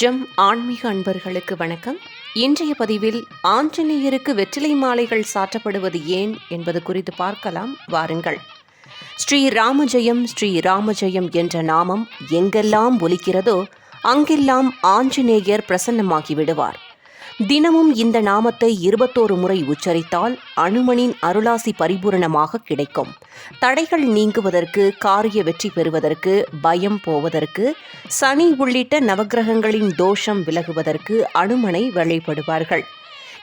GeM ஆன்மீக அன்பர்களுக்கு வணக்கம். இன்றைய பதிவில் ஆஞ்சநேயருக்கு வெற்றிலை மாலைகள் சாற்றப்படுவது ஏன் என்பது குறித்து பார்க்கலாம். வாருங்கள். ஸ்ரீராமஜெயம் ஸ்ரீராமஜெயம் என்ற நாமம் எங்கெல்லாம் ஒலிக்கிறதோ அங்கெல்லாம் ஆஞ்சநேயர் பிரசன்னமாகி விடுவார். தினமும் இந்த நாமத்தை 21 முறை உச்சரித்தால் அனுமனின் அருளாசி பரிபூரணமாக கிடைக்கும். தடைகள் நீங்குவதற்கு, காரிய வெற்றி பெறுவதற்கு, பயம் போவதற்கு, சனி உள்ளிட்ட நவக்கிரகங்களின் தோஷம் விலகுவதற்கு அனுமனை வழிபடுவார்கள்.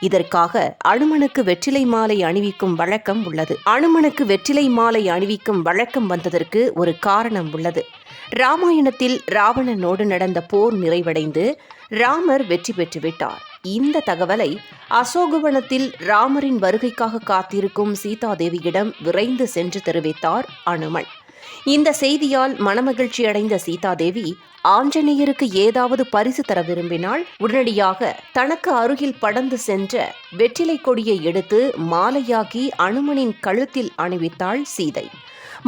இதற்காக அனுமனுக்கு வெற்றிலை மாலை அணிவிக்கும் வழக்கம் உள்ளது. அனுமனுக்கு வெற்றிலை மாலை அணிவிக்கும் வழக்கம் வந்ததற்கு ஒரு காரணம் உள்ளது. ராமாயணத்தில் ராவணனோடு நடந்த போர் நிறைவடைந்து ராமர் வெற்றி பெற்றுவிட்டார். இந்த தகவலை அசோகவனத்தில் ராமரின் வருகைக்காக காத்திருக்கும் சீதாதேவியிடம் விரைந்து சென்று தெரிவித்தார் அனுமன். இந்த செய்தியால் மனமகிழ்ச்சி அடைந்த சீதாதேவி ஆஞ்சநேயருக்கு ஏதாவது பரிசு தர விரும்பினால் உடனடியாக தனக்கு அருகில் படர்ந்து சென்ற வெற்றிலை கொடியை எடுத்து மாலையாக்கி அனுமனின் கழுத்தில் அணிவித்தாள் சீதை.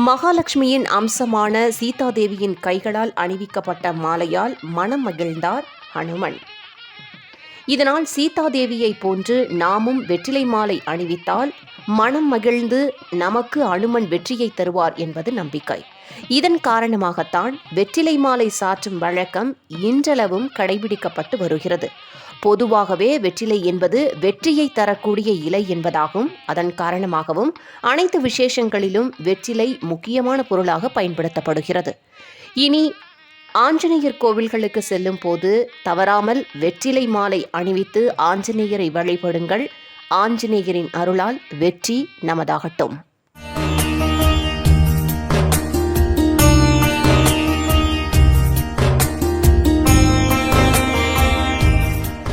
மகாலட்சுமியின் அம்சமான சீதாதேவியின் கைகளால் அணிவிக்கப்பட்ட மாலையால் மனம் மகிழ்ந்தார் அனுமன். இதனால் சீதாதேவியை போன்று நாமும் வெற்றிலை மாலை அணிவித்தால் மனம் மகிழ்ந்து நமக்கு அனுமன் வெற்றியை தருவார் என்பது நம்பிக்கை. இதன் காரணமாகத்தான் வெற்றிலை மாலை சாற்றும் வழக்கம் இன்றளவும் கடைபிடிக்கப்பட்டு வருகிறது. பொதுவாகவே வெற்றிலை என்பது வெற்றியை தரக்கூடிய இலை என்பதாகும். அதன் காரணமாகவும் அனைத்து விசேஷங்களிலும் வெற்றிலை முக்கியமான பொருளாக பயன்படுத்தப்படுகிறது. இனி ஆஞ்சநேயர் கோவில்களுக்கு செல்லும் போது தவறாமல் வெற்றிலை மாலை அணிவித்து ஆஞ்சநேயரை வழிபடுங்கள். ஆஞ்சநேயரின் அருளால் வெற்றி நமதாகட்டும்.